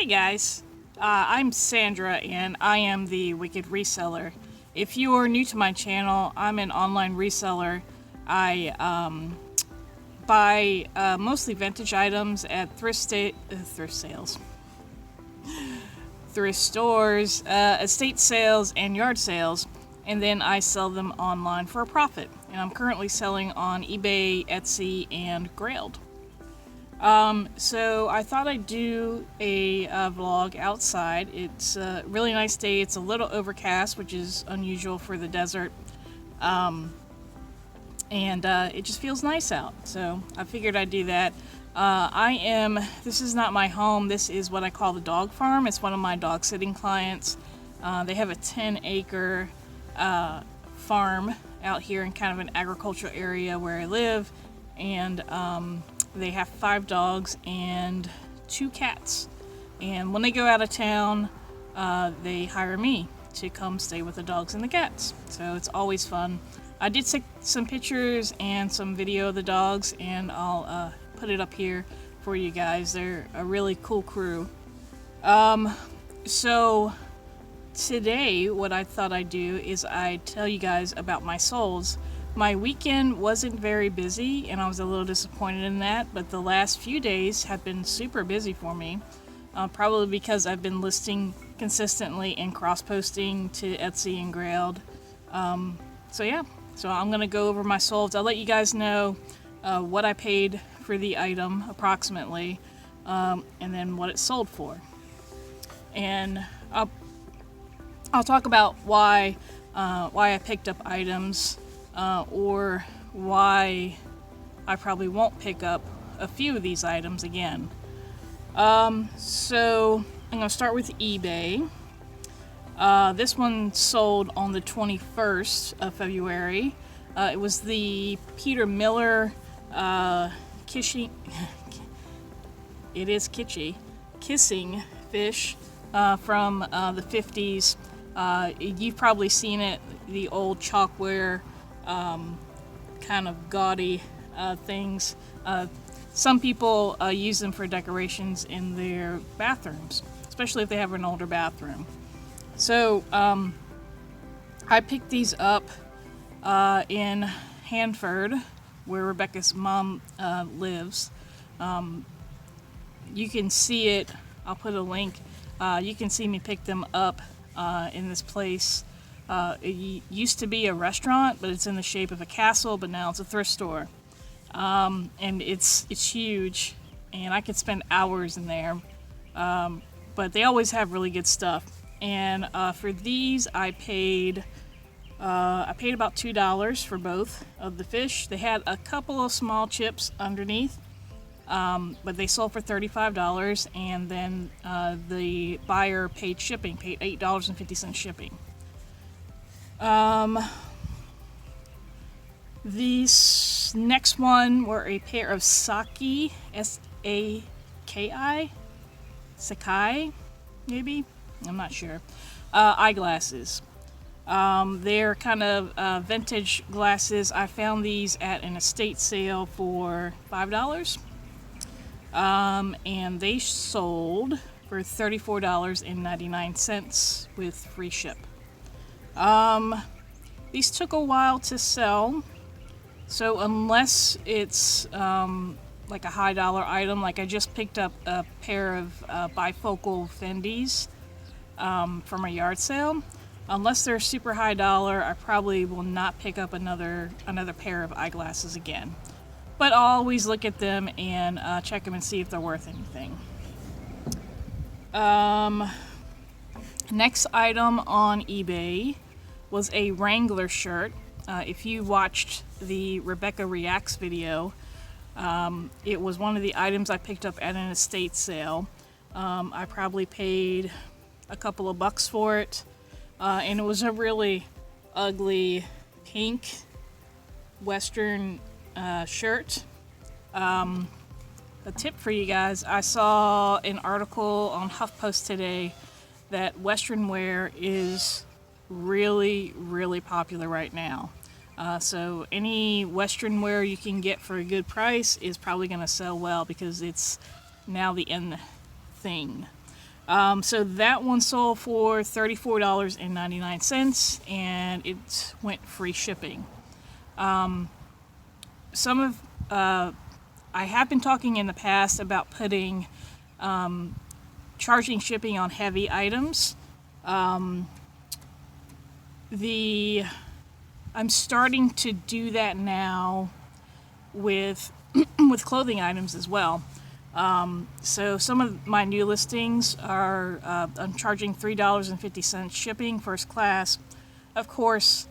Hey guys, I'm Sandra and I am the Wicked Reseller. If you are new to my channel, I'm an online reseller. I buy mostly vintage items at thrift sales, thrift stores, estate sales, and yard sales, and then I sell them online for a profit. And I'm currently selling on eBay, Etsy, and Grailed. So I thought I'd do a vlog outside. It's a really nice day. It's a little overcast, which is unusual for the desert. And it just feels nice out. So I figured I'd do that. This is not my home. This is what I call the dog farm. It's one of my dog sitting clients. They have a 10-acre farm out here in kind of an agricultural area where I live. And they have 5 dogs and 2 cats. And when they go out of town, they hire me to come stay with the dogs and the cats. So it's always fun. I did take some pictures and some video of the dogs, and I'll put it up here for you guys. They're a really cool crew. So today, what I thought I'd do is I'd tell you guys about my souls. My weekend wasn't very busy, and I was a little disappointed in that, but the last few days have been super busy for me, probably because I've been listing consistently and cross-posting to Etsy and Grailed. So I'm going to go over my solds. I'll let you guys know what I paid for the item, approximately, and then what it sold for. And I'll talk about why I picked up items, or why I probably won't pick up a few of these items again. So I'm going to start with eBay. This one sold on the 21st of February. It was the Peter Miller kissing fish from the 50s. You've probably seen it, the old chalkware, kind of gaudy things. Some people use them for decorations in their bathrooms, especially if they have an older bathroom. So I picked these up in Hanford, where Rebecca's mom lives. You can see it. I'll put a link. You can see me pick them up in this place. It used to be a restaurant, but it's in the shape of a castle, but now it's a thrift store. And it's huge, and I could spend hours in there. But they always have really good stuff. And for these, I paid about $2 for both of the fish. They had a couple of small chips underneath, but they sold for $35, and then the buyer paid shipping, paid $8.50 shipping. These next one were a pair of Saki, S-A-K-I, Sakai, maybe? I'm not sure. Eyeglasses. They're kind of vintage glasses. I found these at an estate sale for $5. And they sold for $34.99 with free ship. These took a while to sell, so unless it's like a high dollar item, like I just picked up a pair of bifocal Fendis from a yard sale, unless they're super high dollar, I probably will not pick up another pair of eyeglasses again. But I'll always look at them and check them and see if they're worth anything. Next item on eBay was a Wrangler shirt. If you watched the Rebecca Reacts video, it was one of the items I picked up at an estate sale. I probably paid a couple of bucks for it, and it was a really ugly pink Western shirt. A tip for you guys, I saw an article on HuffPost today that Western wear is really, really popular right now. So any Western wear you can get for a good price is probably going to sell well, because it's now the in thing. So that one sold for $34.99, and it went free shipping. I have been talking in the past about putting charging shipping on heavy items. I'm starting to do that now with with clothing items as well. So some of my new listings are I'm charging $3.50 shipping, first class. Of course,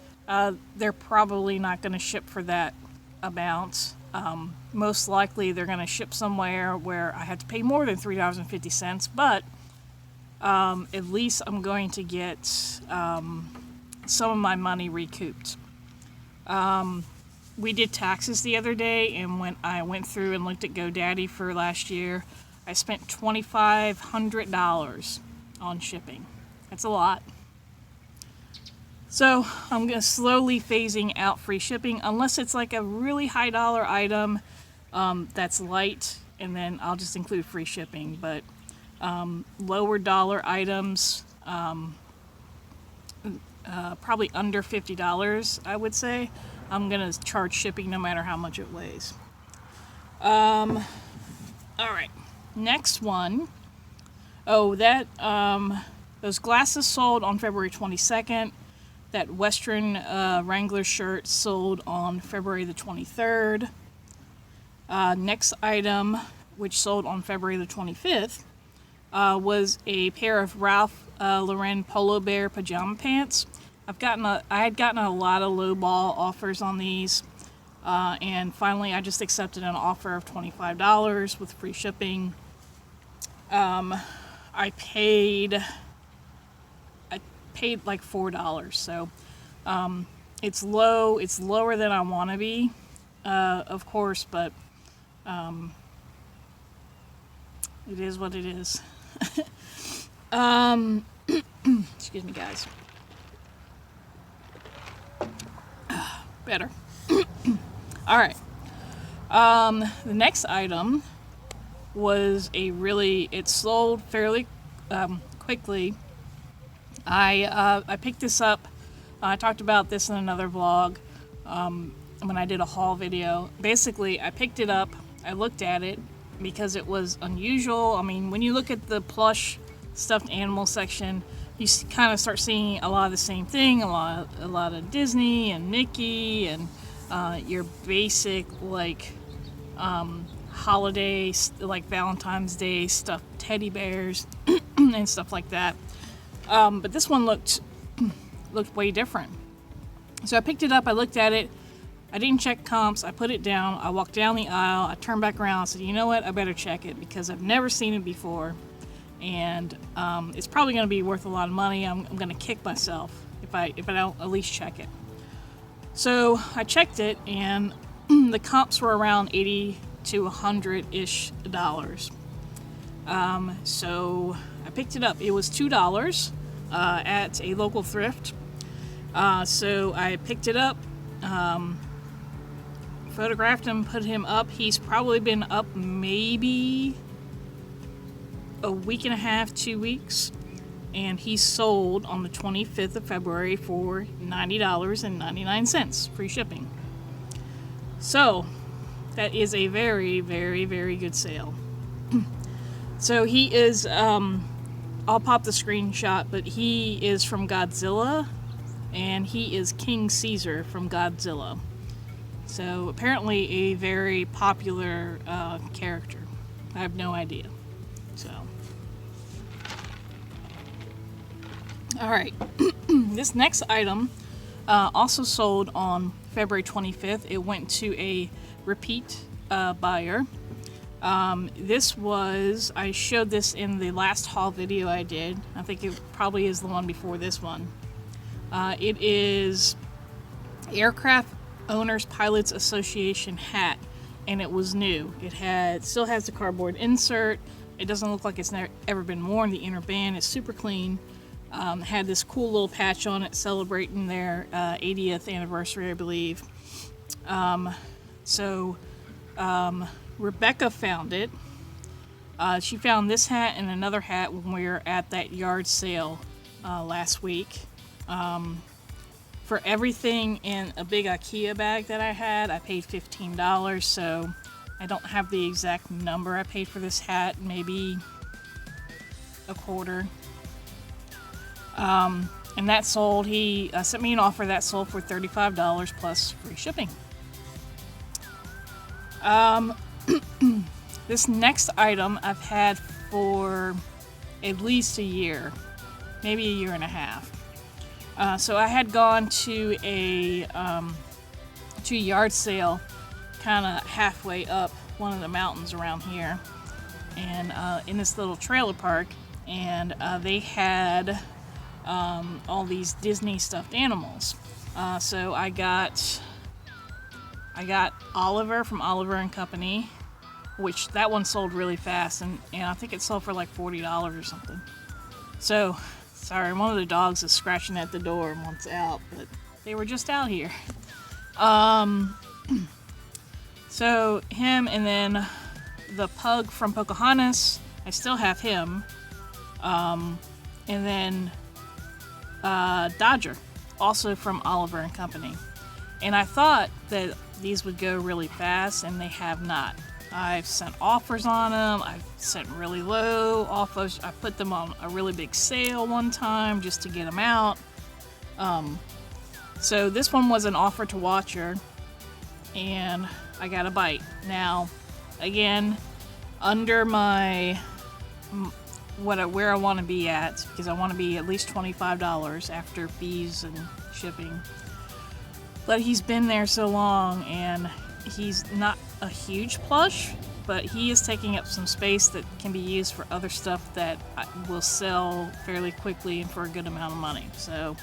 they're probably not going to ship for that amount. Most likely they're going to ship somewhere where I have to pay more than $3.50, but at least I'm going to get some of my money recouped. We did taxes the other day, and when I went through and looked at GoDaddy for last year, I spent $2,500 on shipping. That's a lot. So I'm going to slowly phasing out free shipping, unless it's like a really high dollar item that's light, and then I'll just include free shipping. But lower dollar items, probably under $50, I would say, I'm going to charge shipping no matter how much it weighs. All right, next one. Oh, those glasses sold on February 22nd. That Western Wrangler shirt sold on February the 23rd. Next item, which sold on February the 25th, was a pair of Ralph Lauren Polo Bear pajama pants. I had gotten a lot of lowball offers on these, and finally I just accepted an offer of $25 with free shipping. I paid like $4, so it's low. It's lower than I want to be, of course, but it is what it is. Excuse me, guys. Better. All right. The next item was it sold fairly quickly. I picked this up. I talked about this in another vlog when I did a haul video. Basically, I picked it up. I looked at it because it was unusual. I mean, when you look at the plush stuffed animal section, you kind of start seeing a lot of the same thing. A lot of Disney and Mickey and your basic holiday, like Valentine's Day stuffed teddy bears and stuff like that. But this one looked way different. So I picked it up, I looked at it, I didn't check comps, I put it down, I walked down the aisle, I turned back around, I said, you know what, I better check it because I've never seen it before, and it's probably going to be worth a lot of money. I'm going to kick myself if I don't at least check it. So I checked it, and the comps were around $80 to $100-ish. So I picked it up. It was $2 at a local thrift. So I picked it up, photographed him, put him up. He's probably been up maybe a week and a half, 2 weeks, and he sold on the 25th of February for $90.99, free shipping. So that is a very, very, very good sale. So he is, I'll pop the screenshot, but he is from Godzilla, and he is King Caesar from Godzilla. So apparently a very popular character. I have no idea. So, all right. This next item also sold on February 25th. It went to a repeat buyer. I showed this in the last haul video I did. I think it probably is the one before this one. It is Aircraft Owners Pilots Association hat, and it was new. It still has the cardboard insert. It doesn't look like it's ever been worn. The inner band is super clean. Had this cool little patch on it celebrating their 80th anniversary, I believe. Rebecca found it, She found this hat and another hat when we were at that yard sale last week. For everything in a big IKEA bag that I had, I paid $15, so I don't have the exact number I paid for this hat, maybe a quarter. And that sold, he sent me an offer that sold for $35 plus free shipping. This next item I've had for at least a year, maybe a year and a half. So I had gone to a yard sale kind of halfway up one of the mountains around here, and in this little trailer park, and they had all these Disney stuffed animals. So I got Oliver from Oliver and Company, which that one sold really fast, and I think it sold for like $40 or something. So, sorry, one of the dogs is scratching at the door and wants out, but they were just out here. So him, and then the pug from Pocahontas, I still have him. And then Dodger, also from Oliver and Company. And I thought that these would go really fast, and they have not. I've sent offers on them. I've sent really low offers. I put them on a really big sale one time just to get them out. So this one was an offer to watcher, and I got a bite. Now, again, under my where I want to be at, because I want to be at least $25 after fees and shipping. But he's been there so long, and he's not a huge plush, but he is taking up some space that can be used for other stuff that will sell fairly quickly and for a good amount of money. So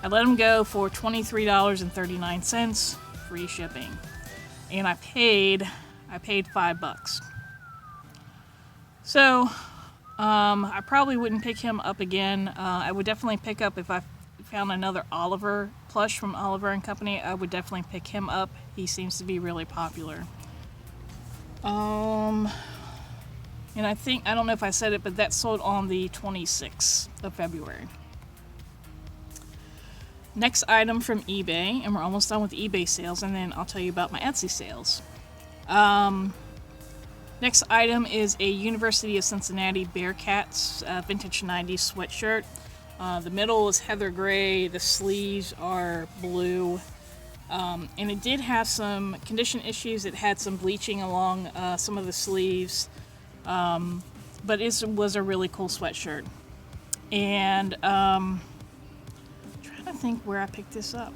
I let him go for $23.39, free shipping, and I paid $5. So I probably wouldn't pick him up again. I would definitely pick up if I found another Oliver plush from Oliver and Company. I would definitely pick him up. He seems to be really popular. And I don't know if I said it, but that sold on the 26th of February. Next item from eBay, and we're almost done with eBay sales, and then I'll tell you about my Etsy sales. Next item is a University of Cincinnati Bearcats vintage 90s sweatshirt. The middle is heather gray, the sleeves are blue, and it did have some condition issues. It had some bleaching along some of the sleeves, but it was a really cool sweatshirt. And I'm trying to think where I picked this up.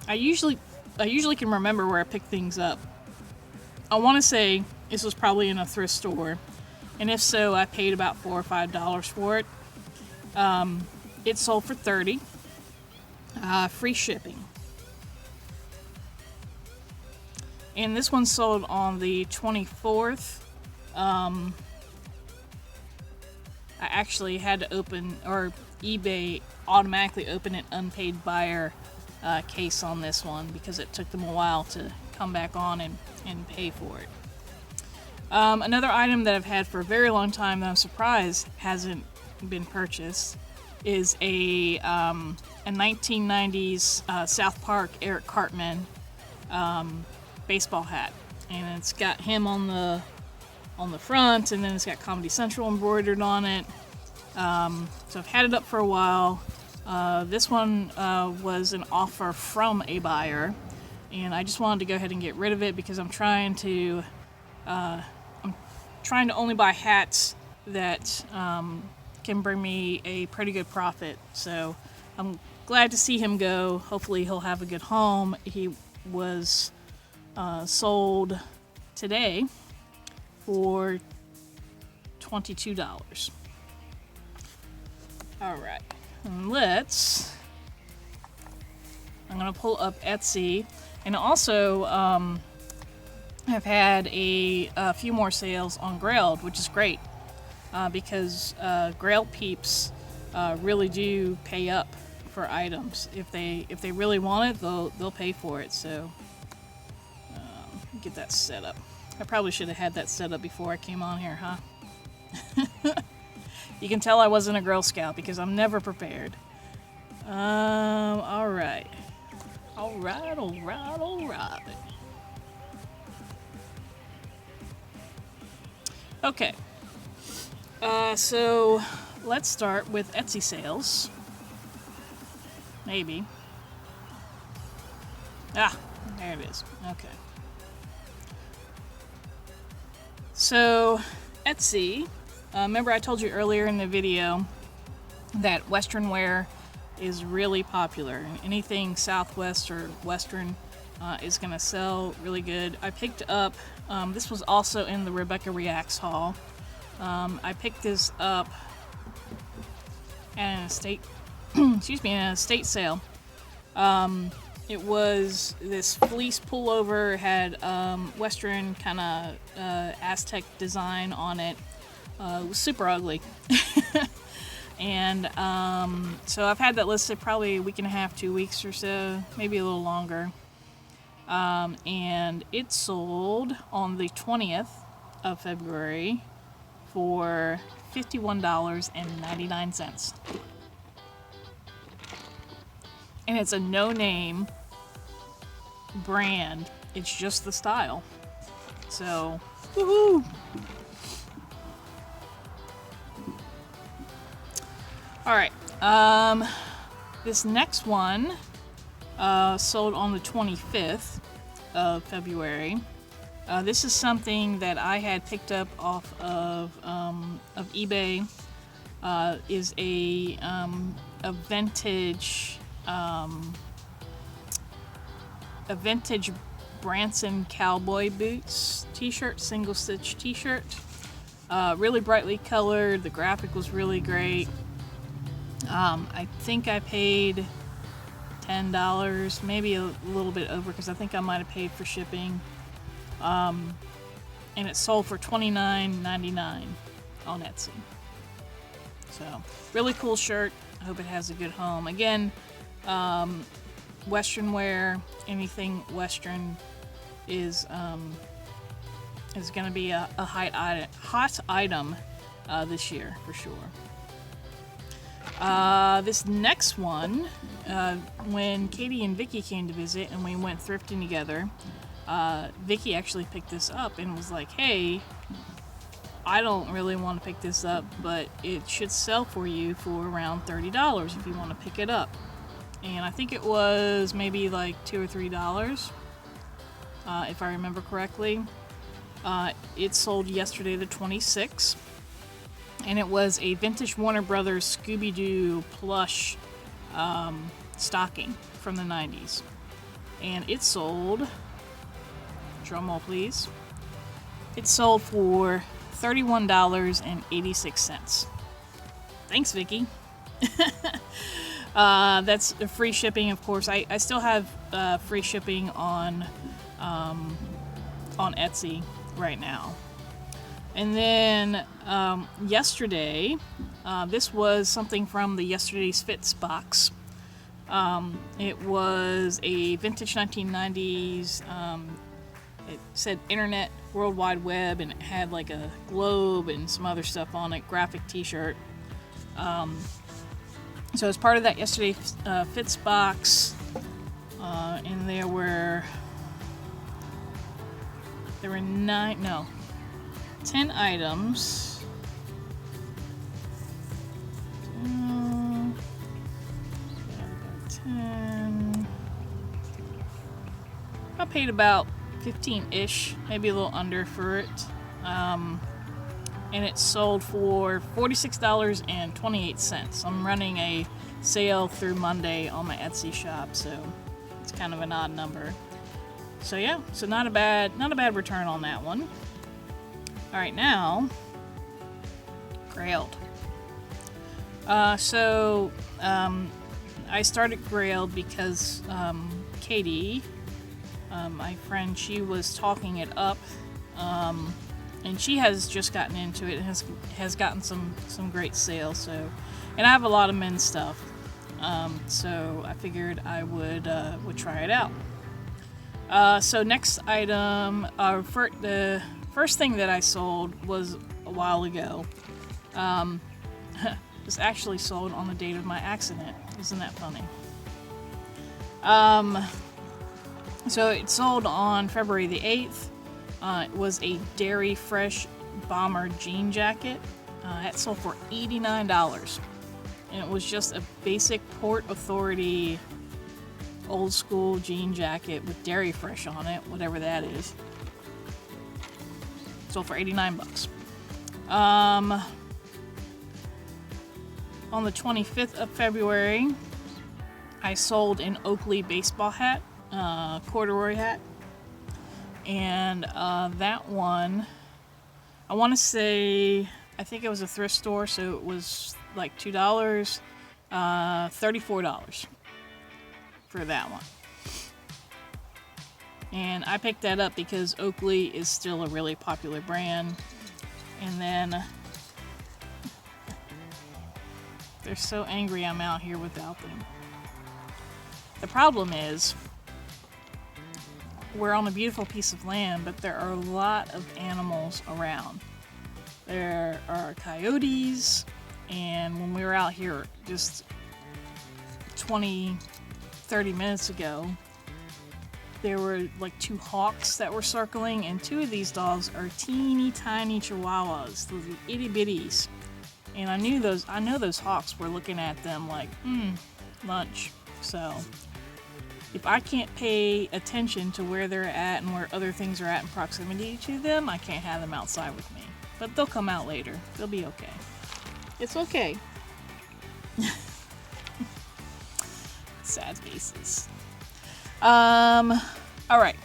I usually can remember where I pick things up. I want to say this was probably in a thrift store, and if so, I paid about $4 or $5 for it. It sold for $30, free shipping. And this one sold on the 24th. I actually had to open, or eBay automatically opened an unpaid buyer case on this one because it took them a while to come back on and pay for it. Another item that I've had for a very long time that I'm surprised hasn't been purchased is a 1990s South Park Eric Cartman baseball hat, and it's got him on the front, and then it's got Comedy Central embroidered on it. So I've had it up for a while. This one was an offer from a buyer, and I just wanted to go ahead and get rid of it because I'm trying to only buy hats that can bring me a pretty good profit. So I'm glad to see him go. Hopefully he'll have a good home. He was sold today for $22. All right, and I'm gonna pull up Etsy, and also I've had a few more sales on Grailed, which is great because Grailed peeps really do pay up for items. If they really want it, they'll pay for it. So get that set up. I probably should have had that set up before I came on here, huh? You can tell I wasn't a Girl Scout because I'm never prepared. Alright. Alright. Okay. So let's start with Etsy sales. Maybe. Ah, there it is. Okay. So, Etsy, remember I told you earlier in the video that Western wear is really popular. Anything Southwest or Western is going to sell really good. I picked up, this was also in the Rebecca Reacts haul. I picked this up at an estate, excuse me, in an estate sale. It was this fleece pullover, had Western kind of Aztec design on it. It was super ugly. And so I've had that listed probably a week and a half, 2 weeks or so, maybe a little longer. And it sold on the 20th of February for $51.99. And it's a no-name brand. It's just the style. So, woohoo! Alright, this next one sold on the 25th of February. This is something that I had picked up off of eBay. Is a vintage Branson cowboy boots t-shirt, single stitch t-shirt. Really brightly colored. The graphic was really great. I think I paid $10, maybe a little bit over, because I think I might have paid for shipping. And it sold for $29.99 on Etsy. So, really cool shirt. I hope it has a good home. Again, Western wear, anything Western is going to be a hot item this year for sure. This next one, when Katie and Vicky came to visit and we went thrifting together, Vicky actually picked this up and was like, hey, I don't really want to pick this up, but it should sell for you for around $30 if you want to pick it up. And I think it was maybe like $2 or $3, if I remember correctly. It sold yesterday, the 26th. And it was a vintage Warner Brothers Scooby-Doo plush stocking from the 90s. And it sold, drumroll please, it sold for $31.86. Thanks, Vicky. That's free shipping, of course. I still have free shipping on Etsy right now. And then yesterday, this was something from the Yesterday's Fits box. It was a vintage 1990s, it said Internet World Wide Web, and it had like a globe and some other stuff on it, graphic t-shirt. So as part of that Yesterday's Fits box, and there were 10 items. I paid about 15-ish, maybe a little under for it. And it sold for $46.28. I'm running a sale through Monday on my Etsy shop, so it's kind of an odd number. So yeah, so not a bad return on that one. All right, now Grailed. I started Grailed because Katie, my friend, she was talking it up, and she has just gotten into it and has gotten some great sales. So, and I have a lot of men's stuff, so I figured I would try it out. So next item, the first thing that I sold was a while ago. It was actually sold on the date of my accident. Isn't that funny? So it sold on February the 8th. It was a Dairy Fresh Bomber jean jacket. It sold for $89. And it was just a basic Port Authority old school jean jacket with Dairy Fresh on it, whatever that is. Sold for 89 bucks. On the 25th of February, I sold an Oakley baseball hat, corduroy hat. And that one, I want to say, I think it was a thrift store, so it was like $2, $34 for that one. And I picked that up because Oakley is still a really popular brand. And then they're so angry I'm out here without them. The problem is, we're on a beautiful piece of land, but there are a lot of animals around. There are coyotes, and when we were out here just 20, 30 minutes ago, there were like 2 hawks that were circling, and 2 of these dogs are teeny tiny chihuahuas, those itty bitties. And I know those hawks were looking at them like, lunch. So if I can't pay attention to where they're at and where other things are at in proximity to them, I can't have them outside with me. But they'll come out later. They'll be okay. It's okay. Sad faces. Alright.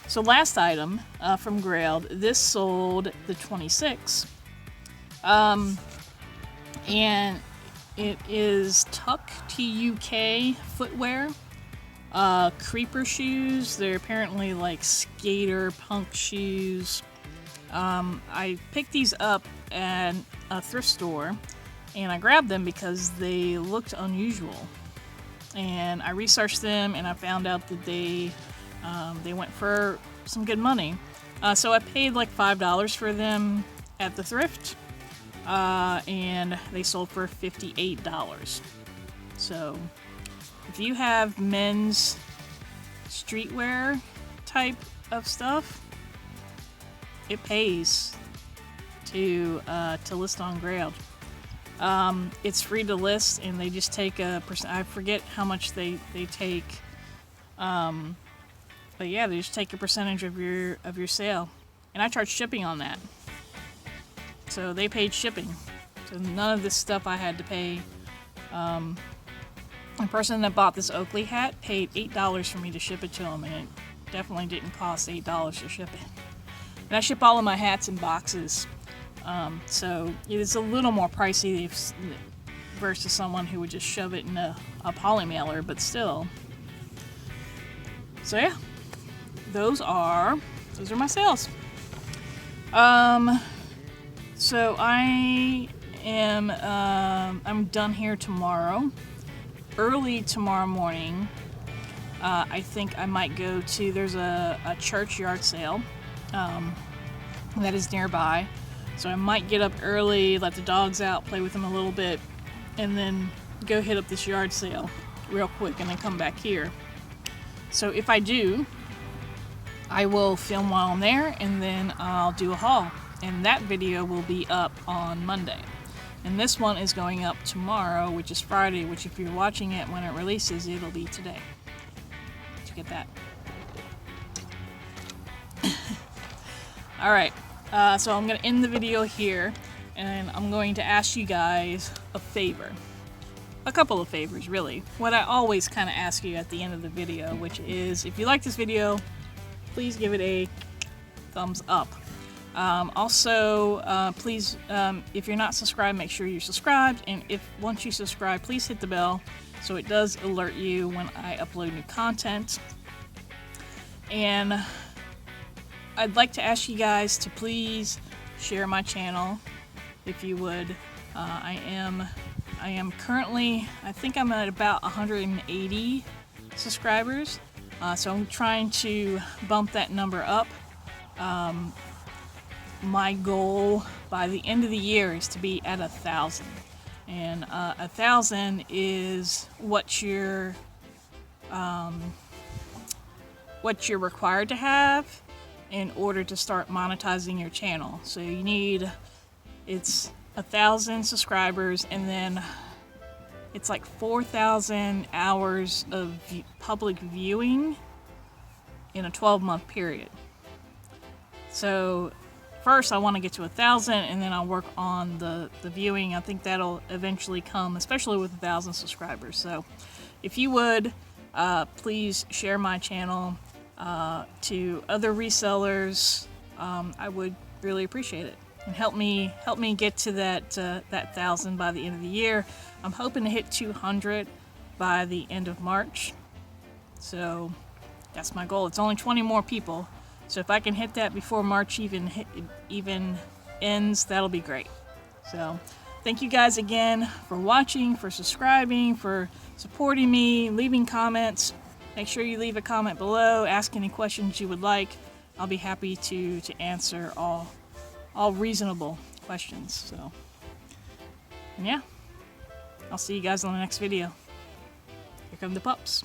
So last item from Grailed. This sold the 26th. And it is Tuck TUK footwear. Creeper shoes. They're apparently like skater punk shoes. I picked these up at a thrift store, and I grabbed them because they looked unusual. And I researched them, and I found out that they went for some good money. So I paid like $5 for them at the thrift, and they sold for $58. So if you have men's streetwear type of stuff, it pays to list on Grailed. It's free to list, and they just take a percent. I forget how much they take, but yeah, they just take a percentage of your sale, and I charge shipping on that. So they paid shipping. So none of this stuff I had to pay. The person that bought this Oakley hat paid $8 for me to ship it to him, and it definitely didn't cost $8 to ship it. And I ship all of my hats in boxes, so it's a little more pricey versus someone who would just shove it in a poly mailer, but still. So yeah, those are my sales. So I am I'm done here tomorrow. Early tomorrow morning, I think I might go to, there's a church yard sale that is nearby. So I might get up early, let the dogs out, play with them a little bit, and then go hit up this yard sale real quick and then come back here. So if I do, I will film while I'm there, and then I'll do a haul. And that video will be up on Monday. And this one is going up tomorrow, which is Friday, which if you're watching it when it releases, it'll be today. Did you get that? Alright, so I'm going to end the video here, and I'm going to ask you guys a favor. A couple of favors, really. What I always kind of ask you at the end of the video, which is, if you like this video, please give it a thumbs up. Also, please, if you're not subscribed, make sure you're subscribed, and once you subscribe, please hit the bell so it does alert you when I upload new content. And I'd like to ask you guys to please share my channel, if you would. I am currently, I think I'm at about 180 subscribers, So I'm trying to bump that number up. My goal by the end of the year is to be at 1,000. And 1,000 is what you're required to have in order to start monetizing your channel. So you need, it's 1,000 subscribers, and then it's like 4,000 hours of public viewing in a 12-month period. So first I want to get to 1,000, and then I'll work on the viewing. I think that'll eventually come, especially with 1,000 subscribers. So if you would, please share my channel to other resellers. I would really appreciate it, and help me get to that 1,000 by the end of the year. I'm hoping to hit 200 by the end of March. So that's my goal. It's only 20 more people, so if I can hit that before March even ends, that'll be great. So thank you guys again for watching, for subscribing, for supporting me, leaving comments. Make sure you leave a comment below, ask any questions you would like. I'll be happy to answer all reasonable questions. So, and yeah, I'll see you guys on the next video. Here come the pups.